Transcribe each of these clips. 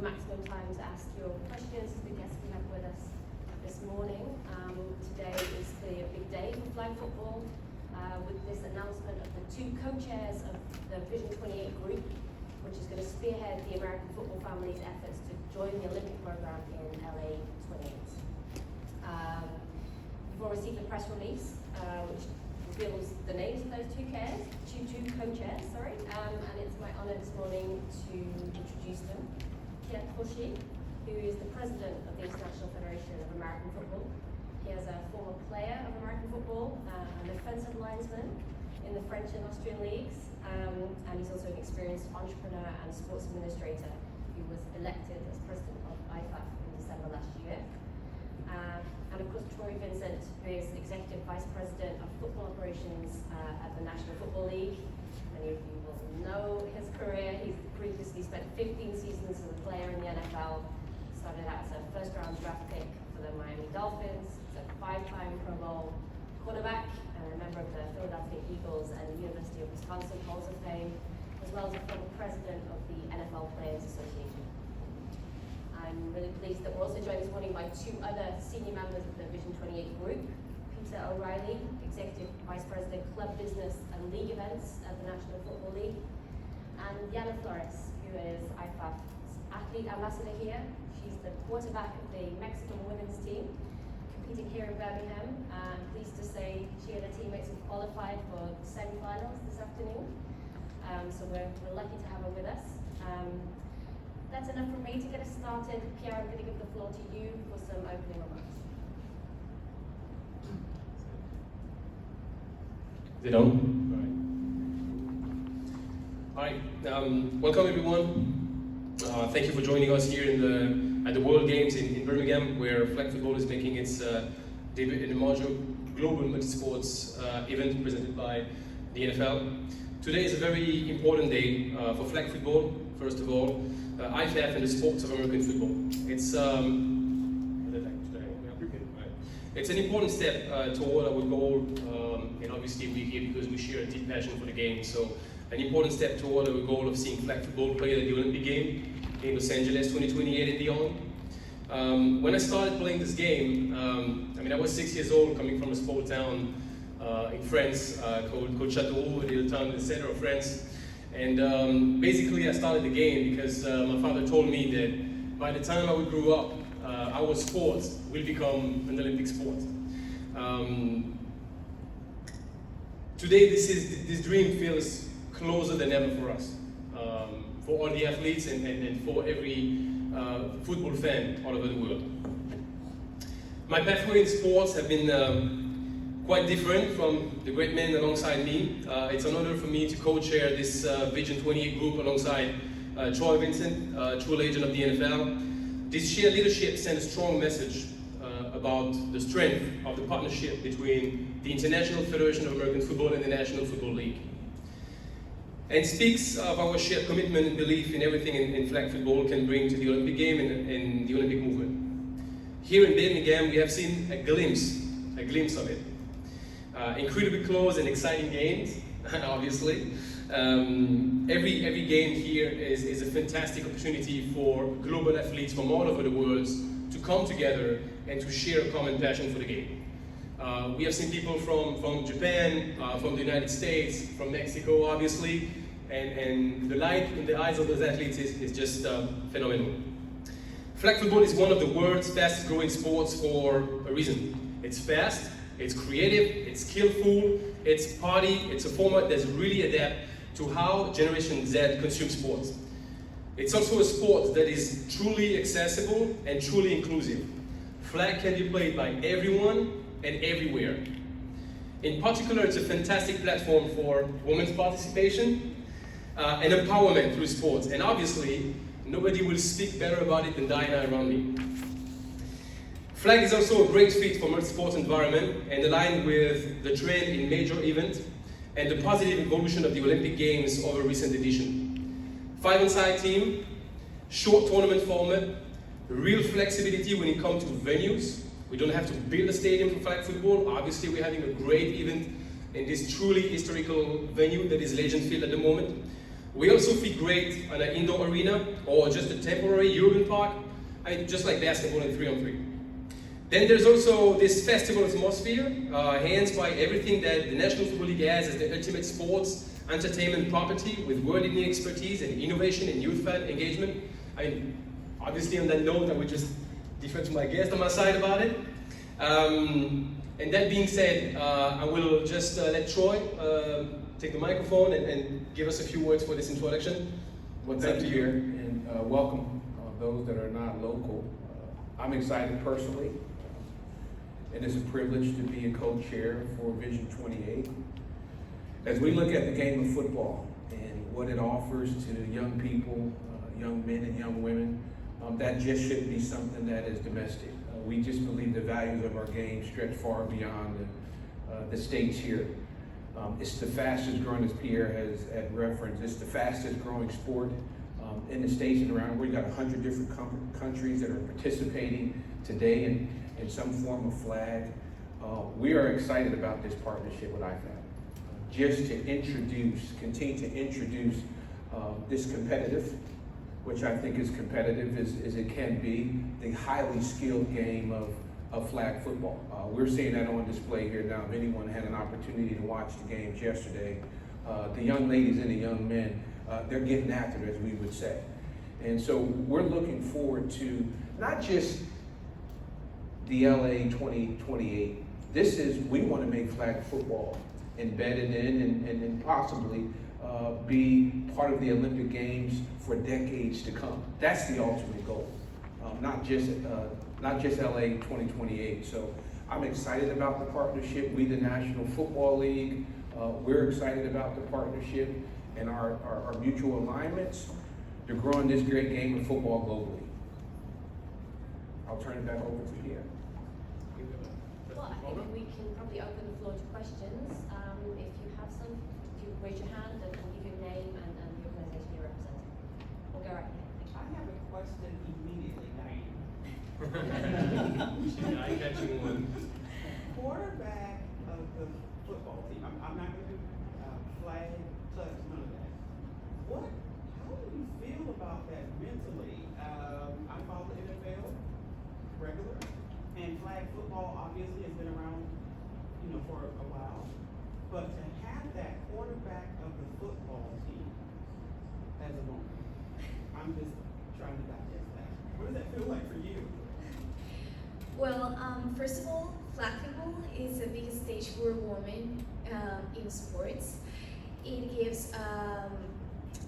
maximum time to ask your questions to the guests we have with us this morning. Today is clearly a big day for flag football with this announcement of the two co-chairs of the Vision 28 group, which is going to spearhead the American football family's efforts to join the Olympic program in LA 28. We've all received a press release which reveals the names of those two co-chairs, and it's my honor this morning to introduce them. Pierre Crochet, who is the president of the International Federation of American Football. He is a former player of American football, an offensive linesman in the French and Austrian leagues, and he's also an experienced entrepreneur and sports administrator who was elected as president of IFAF in December last year. And of course, Troy Vincent, who is Executive Vice President of Football Operations at the National Football League. Many of you will know his career. He's previously spent 15 seasons as a player in the NFL, started out as a first-round draft pick for the Miami Dolphins, a 5-time Pro Bowl quarterback, and a member of the Philadelphia Eagles and the University of Wisconsin Halls of Fame, as well as a former president of the NFL Players Association. I'm really pleased that we're also joined this morning by two other senior members of the Vision 28 group. Peter O'Reilly, Executive Vice President, Club Business and League Events at the National Football League, and Yana Flores, who is IFAF's athlete ambassador here. She's the quarterback of the Mexican women's team, competing here in Birmingham. I'm pleased to say she and her teammates have qualified for the semi-finals this afternoon. So we're lucky to have her with us. That's enough from me to get us started. Pierre, I'm going to give the floor to you for some opening remarks. Is it on? All right. Welcome everyone. Thank you for joining us here at the World Games in Birmingham, where flag football is making its debut in the major global multi-sports event presented by the NFL. Today is a very important day for flag football, first of all. IFAF and the sports of American football. It's an important step toward our goal, and obviously we're here because we share a deep passion for the game. So an important step toward our goal of seeing flag football played at the Olympic game in Los Angeles 2028 and beyond. When I started playing this game, I was 6 years old, coming from a small town in France called Châteauroux, a little town in the center of France. And basically I started the game because my father told me that by the time I would grow up, our sport will become an Olympic sport. Today this dream feels closer than ever for us, for all the athletes and for every football fan all over the world. My pathway in sports have been quite different from the great men alongside me. It's an honor for me to co-chair this Vision 28 group alongside Troy Vincent, true legend of the NFL. This shared leadership sends a strong message about the strength of the partnership between the International Federation of American Football and the National Football League. And speaks of our shared commitment and belief in everything in flag football can bring to the Olympic game and the Olympic movement. Here in Birmingham, we have seen a glimpse of it. Incredibly close and exciting games, obviously. Every game here is a fantastic opportunity for global athletes from all over the world to come together and to share a common passion for the game. We have seen people from Japan, from the United States, from Mexico, obviously, and the light in the eyes of those athletes is just phenomenal. Flag football is one of the world's fastest growing sports for a reason. It's fast, it's creative, it's skillful, it's party, it's a format that's really adapt to how Generation Z consumes sports. It's also a sport that is truly accessible and truly inclusive. Flag can be played by everyone and everywhere. In particular, it's a fantastic platform for women's participation and empowerment through sports. And obviously, nobody will speak better about it than Diana around me. Flag is also a great fit for multi-sport environment and aligned with the trend in major events and the positive evolution of the Olympic Games over recent edition. 5-a-side team, short tournament format, real flexibility when it comes to venues. We don't have to build a stadium for flag football. Obviously, we're having a great event in this truly historical venue that is legend filled at the moment. We also fit great on an indoor arena or just a temporary urban park, just like basketball in 3-on-3. Then there's also this festival atmosphere, enhanced by everything that the National Football League has as the ultimate sports entertainment property with world-leading expertise and innovation and youth fan engagement. I mean, obviously on that note, I would just defer to my guest on my side about it. And that being said, I will just let Troy take the microphone and give us a few words for this introduction. Well, thank you, here, and welcome those that are not local. I'm excited personally, and it's a privilege to be a co-chair for Vision 28. As we look at the game of football and what it offers to young people, young men and young women, that just shouldn't be something that is domestic. We just believe the values of our game stretch far beyond the states here. It's the fastest growing, as Pierre has referenced, it's the fastest growing sport in the states and around. We've got 100 different countries that are participating today in some form of flag. We are excited about this partnership with IFAB. Just to continue to introduce this competitive, which I think is competitive as it can be, the highly skilled game of flag football. We're seeing that on display here now. If anyone had an opportunity to watch the games yesterday, the young ladies and the young men, they're getting after it, as we would say. And so we're looking forward to not just the LA 2028. We want to make flag football embedded in and possibly be part of the Olympic Games for decades to come. That's the ultimate goal, not just LA 2028. So I'm excited about the partnership. We, the National Football League, we're excited about the partnership and our mutual alignments to growing this great game of football globally. I'll turn it back over to Pierre. Well, I think we can probably open the floor to questions. If you have some, if you raise your hand and give your name and the organization you're representing. We'll go right here. I have a question immediately, Diane. Eye-catching one. Quarterback of the football team, I'm not going to do flag, touch, none of that. How do you feel about that mentally? I follow the NFL regular, and flag football obviously has been around, for a while. But to have that quarterback of the football team as a woman, I'm just trying to digest that. What does that feel like for you? Well, first of all, flag football is the biggest stage for women in sports. It gives,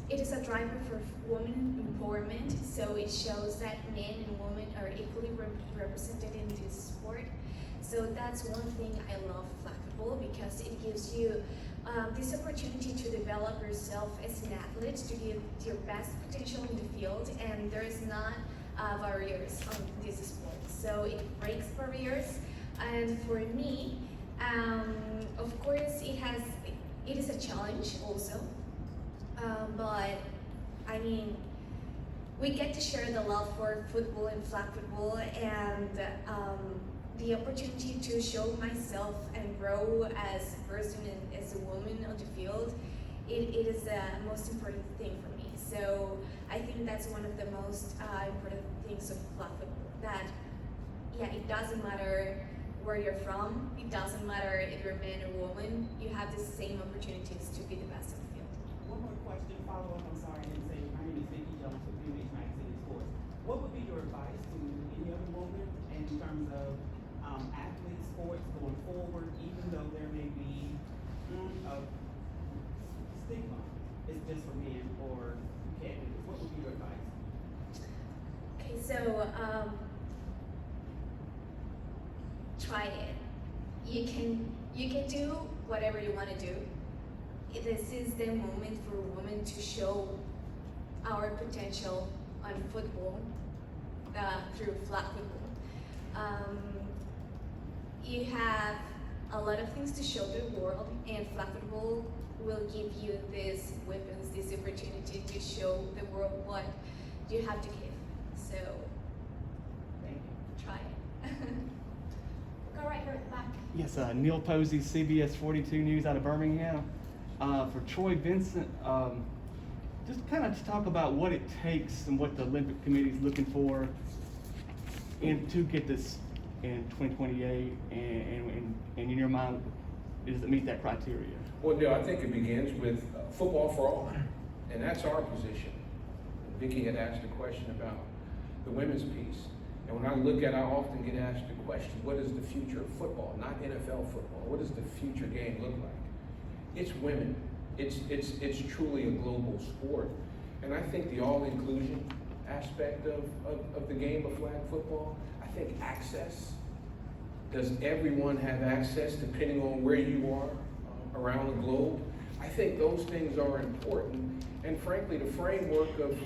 it is a driver for women empowerment, so it shows that men and women are equally represented in this sport. So that's one thing I love flag football, because it gives you this opportunity to develop yourself as an athlete, to give your best potential in the field, and there is not barriers on this sport. So it breaks barriers, and for me, of course, it is a challenge also, but I mean, we get to share the love for football and flag football, and the opportunity to show myself and grow as a person and as a woman on the field, it is the most important thing for me. So I think that's one of the most important things of flag football, that it doesn't matter where you're from, it doesn't matter if you're a man or woman, you have the same opportunities to be the best on the field. One more question, follow up, I'm sorry, I didn't say, my name is Vicky Jones with UH Magazine Sports. What would be your advice to any other woman in terms of athlete sports going forward, even though there may be a stigma, it's just for men, or you can't do this? What would be your advice? Okay, so try it. You can do whatever you want to do. This is the moment for women to show our potential on football through flag football. You have a lot of things to show the world, and flag football will give you these weapons, this opportunity to show the world what you have to give. So, Thank you. try it. Go right here at the back. Yes, Neil Posey, CBS 42 News out of Birmingham. For Troy Vincent, just kind of talk about what it takes and what the Olympic Committee is looking for to get this in 2028, and in your mind, does it meet that criteria? Well, no, I think it begins with football for all, and that's our position. Vicki had asked a question about the women's piece, and when I look at it, I often get asked the question, what is the future of football, not NFL football? What does the future game look like? It's women. It's truly a global sport, and I think the all-inclusion aspect of the game of flag football, I think access. Does everyone have access depending on where you are around the globe? I think those things are important, and frankly, the framework of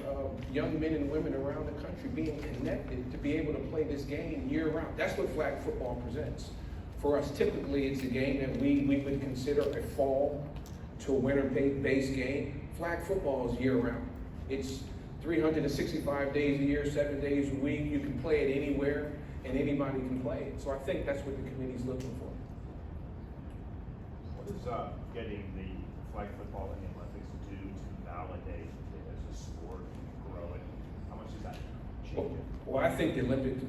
young men and women around the country being connected to be able to play this game year-round. That's what flag football presents. For us, typically, it's a game that we would consider a fall to a winter-based game. Flag football is year-round. It's 365 days a year, 7 days a week. You can play it anywhere, and anybody can play it. So I think that's what the committee's looking for. What does getting the flag football in the Olympics do to validate it as a sport and grow it? How much does that change it? Well, I think the Olympics,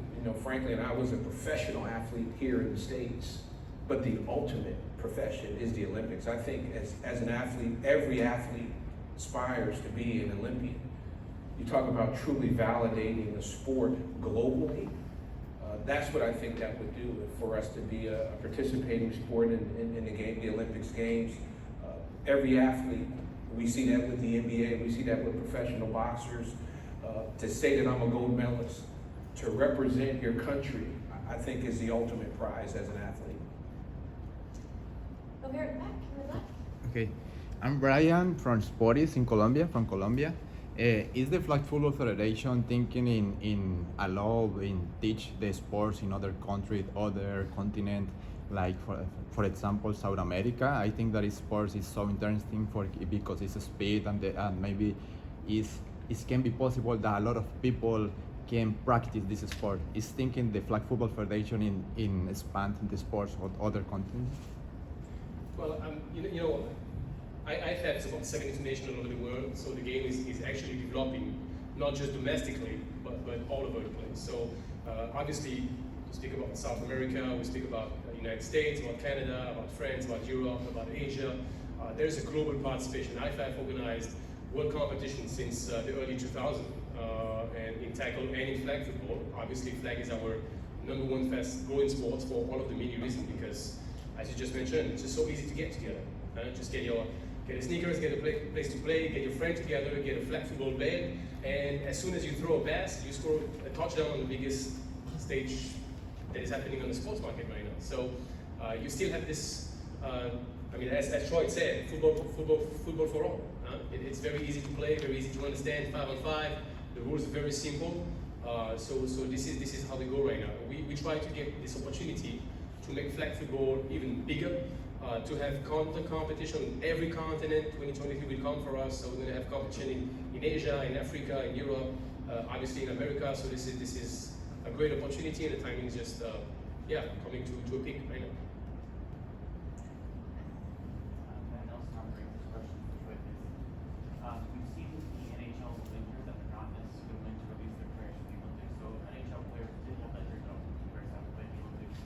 frankly, and I was a professional athlete here in the States, but the ultimate profession is the Olympics. I think as an athlete, every athlete aspires to be an Olympian. You talk about truly validating the sport globally. That's what I think that would do for us to be a participating sport in the game, the Olympics Games. Every athlete, we see that with the NBA, we see that with professional boxers. To say that I'm a gold medalist, to represent your country, I think is the ultimate prize as an athlete. Over here at the back, in the left. Okay, I'm Brian from Zportyz in Colombia, is the Flag Football Federation thinking in teach the sports in other countries, other continent, like for example South America? I think that sports is so interesting because it's a speed and maybe it can be possible that a lot of people can practice this sport. Is thinking the Flag Football Federation in expanding the sports on other continents? Well, IFF is about 72 nations all over the world, so the game is actually developing, not just domestically, but all over the place. So obviously, we speak about South America, we speak about the United States, about Canada, about France, about Europe, about Asia. There's a global participation. IFF organized world competitions since the early 2000s, and in tackle and in flag football. Obviously, flag is our #1 fast growing sport for all of the many reasons, because as you just mentioned, it's just so easy to get together. Just get the sneakers, get a place to play, get your friend together, get a flag football bed, and as soon as you throw a pass, you score a touchdown on the biggest stage that is happening on the sports market right now. So you still have this, as Troy said, football for all. It's very easy to play, very easy to understand, 5-on-5. The rules are very simple. So this is how they go right now. We try to get this opportunity to make flag football even bigger, to have competition in every continent. 2023 will come for us, so we're going to have competition in Asia, in Africa, in Europe, obviously in America. So this is a great opportunity, and the timing is just coming to a peak right now. We've seen the NHL linkers that they're not necessarily willing to release their players from the Olympics. So NHL players did let their players have to play the Olympics.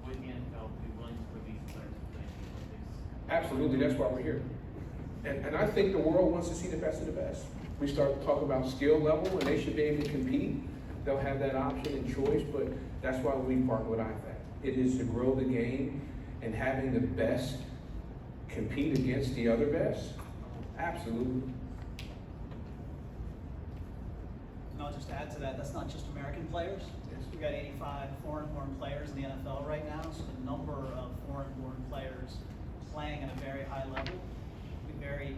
Would the NFL be willing to release players to play the Olympics? Absolutely, that's why we're here. And I think the world wants to see the best of the best. We start to talk about skill level, and they should be able to compete. They'll have that option and choice, but that's why we partner with IFAC. It is to grow the game, and having the best compete against the other best. Absolutely. And I'll just add to that, that's not just American players. We've got 85 foreign-born players in the NFL right now, so the number of foreign-born players playing at a very high level would be very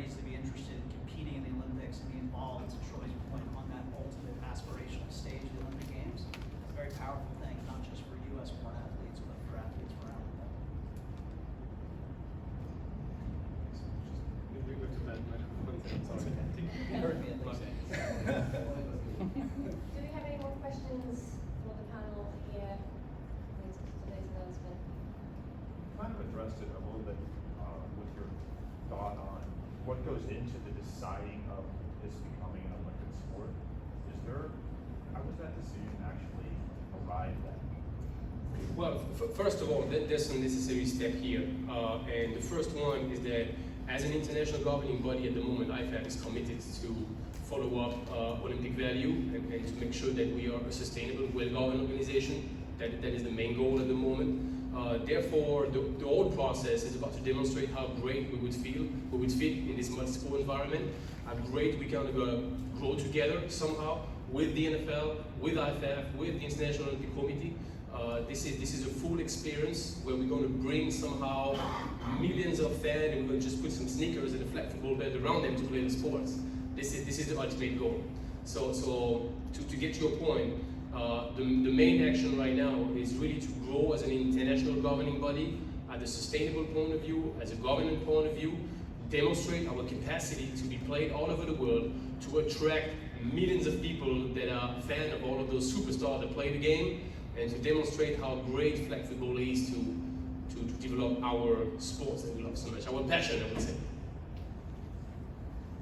easy to be interested in competing in the Olympics and be involved, to Troy's point, on that ultimate aspirational stage of the Olympic Games. It's a very powerful thing, not just for U.S.-born athletes, but for athletes from around the world. You heard me at least. Do we have any more questions for the panel here with today's announcement? Kind of addressed it a little bit with your thought on what goes into the deciding this becoming an Olympic sport. How was that decision actually arrived at? Well, first of all, there's some necessary step here, and the first one is that as an international governing body at the moment, IFAF is committed to follow up Olympic value and to make sure that we are a sustainable, well-governed organization. That is the main goal at the moment. Therefore, the whole process is about to demonstrate how great we would fit in this multi-sport environment, how great we can grow together somehow with the NFL, with IFAF, with the International Olympic Committee. This is a full experience where we're going to bring somehow millions of fans and we're going to just put some sneakers and a flag football belt around them to play the sports. This is the ultimate goal. So to get to your point, the main action right now is really to grow as an international governing body at a sustainable point of view, as a government point of view, demonstrate our capacity to be played all over the world, to attract millions of people that are fans of all of those superstars that play the game, and to demonstrate how great flag football is to develop our sports that we love so much, our passion, I would say.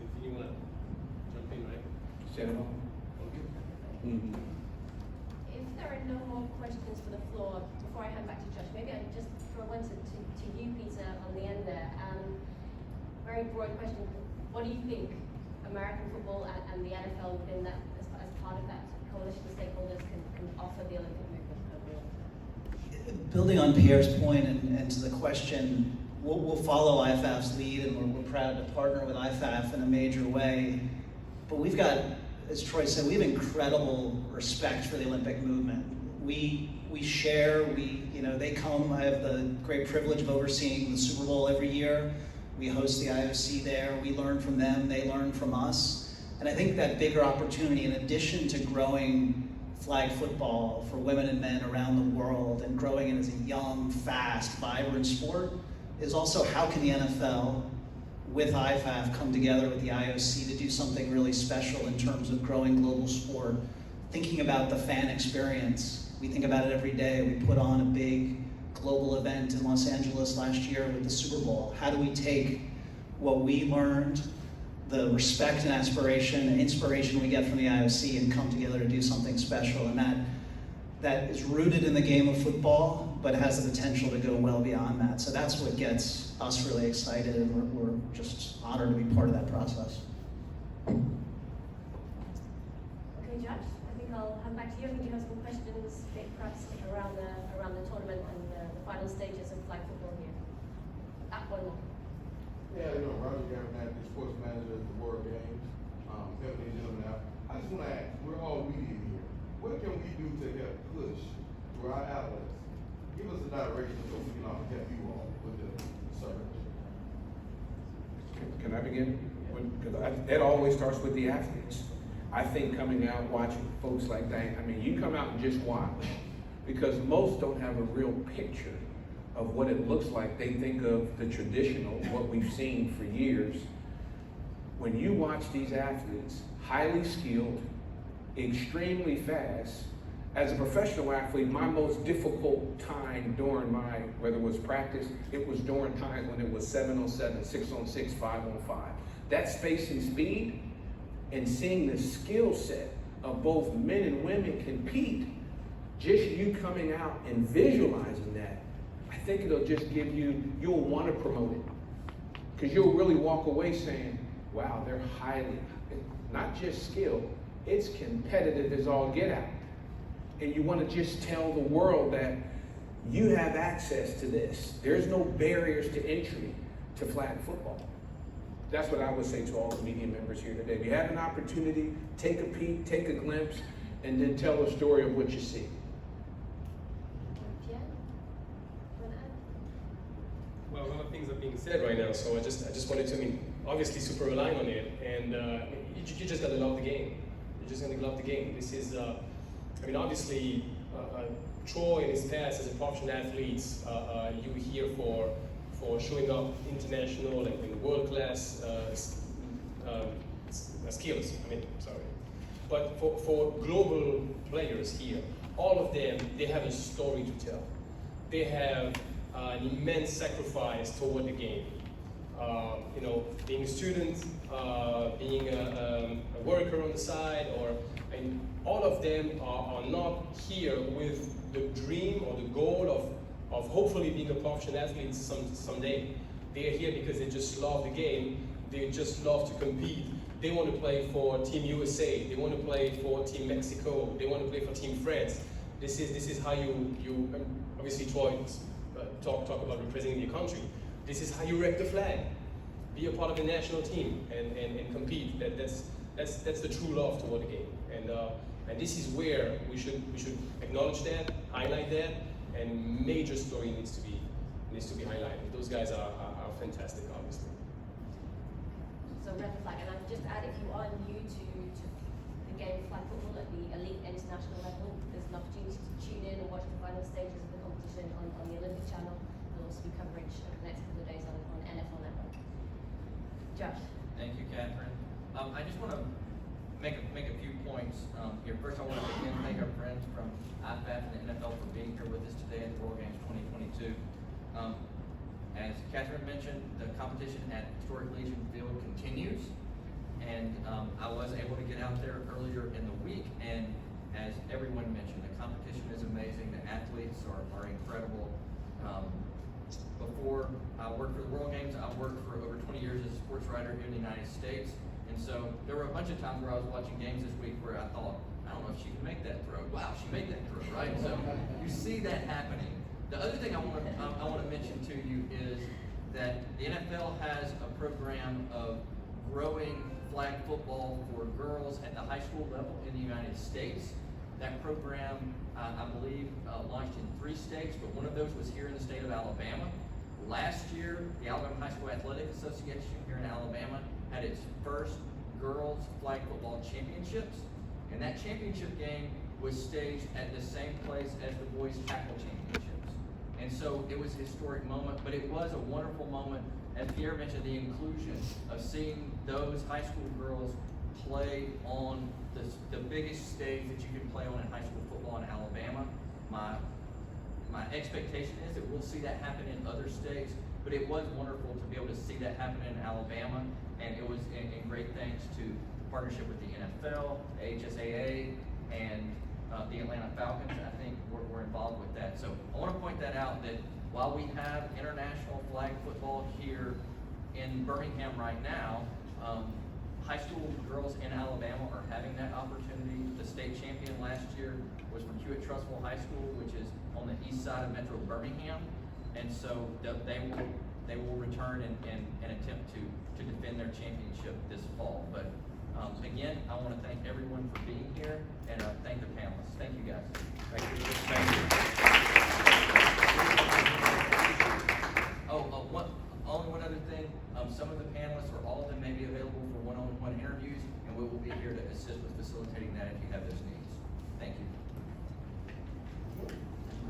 If you want to jump in, right? Senator? If there are no more questions for the floor, before I hand back to Josh, maybe I just throw one to you, Peter, on the end there. Very broad question. What do you think American football and the NFL within that, as part of that coalition of stakeholders, can offer the Olympic movement overall? Building on Pierre's point and to the question, we'll follow IFAF's lead, and we're proud to partner with IFAF in a major way. But we've got, as Troy said, we have incredible respect for the Olympic movement. We share, they come. I have the great privilege of overseeing the Super Bowl every year. We host the IOC there. We learn from them, they learn from us. And I think that bigger opportunity, in addition to growing flag football for women and men around the world and growing it as a young, fast, vibrant sport, is also how can the NFL with IFAF come together with the IOC to do something really special in terms of growing global sport, thinking about the fan experience. We think about it every day. We put on a big global event in Los Angeles last year with the Super Bowl. How do we take what we learned, the respect and aspiration and inspiration we get from the IOC, and come together to do something special? And that is rooted in the game of football, but has the potential to go well beyond that. So that's what gets us really excited, and we're just honored to be part of that process. Okay, Josh, I think I'll hand back to you. I think you have some questions, perhaps around the tournament and the final stages of flag football here. One more. Yeah, Roger Garrett, the sports manager at the World Games. 17 gentlemen out. I just want to ask, we're all media here. What can we do to help push for our athletes? Give us a direction so we can help you all with the search. Can I begin? Because it always starts with the athletes. I think coming out, watching folks like that, you come out and just watch, because most don't have a real picture of what it looks like. They think of the traditional, what we've seen for years. When you watch these athletes, highly skilled, extremely fast, as a professional athlete, my most difficult time during whether it was practice, it was during times when it was 7-on-7, 6-on-6, 5-on-5. That space and speed, and seeing the skill set of both men and women compete, just you coming out and visualizing that, I think it'll just give you'll want to promote it. Because you'll really walk away saying, wow, they're highly, not just skilled, it's competitive as all get out. And you want to just tell the world that you have access to this. There's no barriers to entry to flag football. That's what I would say to all the media members here today. If you have an opportunity, take a peek, take a glimpse, and then tell a story of what you see. Well, a lot of things are being said right now, so I just wanted to, obviously super relying on it, and you just gotta love the game. You're just gonna love the game. This is, obviously, Troy in his past as a professional athlete, you were here for showing up international and world-class skills. But for global players here, all of them, they have a story to tell. They have an immense sacrifice toward the game. You know, being a student, being a worker on the side, and all of them are not here with the dream or the goal of hopefully being a professional athlete someday. They're here because they just love the game, they just love to compete. They want to play for Team USA, they want to play for Team Mexico, they want to play for Team France. This is how you obviously Troy talk about representing your country. This is how you wreck the flag. Be a part of the national team and compete. That's the true love toward the game. And this is where we should acknowledge that, highlight that, and major story needs to be highlighted. Those guys are fantastic, obviously. So red flag, and I'd just add, if you are new to the game of flag football at the elite international level, there's an opportunity to tune in and watch the final stages of the competition on the Olympic channel. There'll also be coverage over the next couple of days on NFL Network. Josh. Thank you, Catherine. I just want to make a few points here. First, I want to again thank our friends from IFAF and the NFL for being here with us today at the World Games 2022. As Catherine mentioned, the competition at Historic Legion Field continues, and I was able to get out there earlier in the week, and as everyone mentioned, the competition is amazing. The athletes are incredible. Before I worked for the World Games, I worked for over 20 years as a sports writer here in the United States. And so there were a bunch of times where I was watching games this week where I thought, I don't know if she can make that throw. Wow, she made that throw, right? So you see that happening. The other thing I want to mention to you is that the NFL has a program of growing flag football for girls at the high school level in the United States. That program, I believe, launched in 3 states, but one of those was here in the state of Alabama. Last year, the Alabama High School Athletic Association here in Alabama had its first girls flag football championships, and that championship game was staged at the same place as the boys tackle championships. And so it was a historic moment, but it was a wonderful moment, as Pierre mentioned, the inclusion of seeing those high school girls play on the biggest stage that you can play on in high school football in Alabama. My expectation is that we'll see that happen in other states, but it was wonderful to be able to see that happen in Alabama, and it was in great thanks to the partnership with the NFL, HSAA, and the Atlanta Falcons. I think we're involved with that. So I want to point that out, that while we have international flag football here in Birmingham right now, high school girls in Alabama are having that opportunity. The state champion last year was from Hewitt-Trussville High School, which is on the east side of Metro Birmingham, and so they will return and attempt to defend their championship this fall. But again, I want to thank everyone for being here, and thank the panelists. Thank you, guys. Thank you. Thank you. Only one other thing. Some of the panelists, or all of them, may be available for one-on-one interviews, and we will be here to assist with facilitating that if you have those needs. Thank you.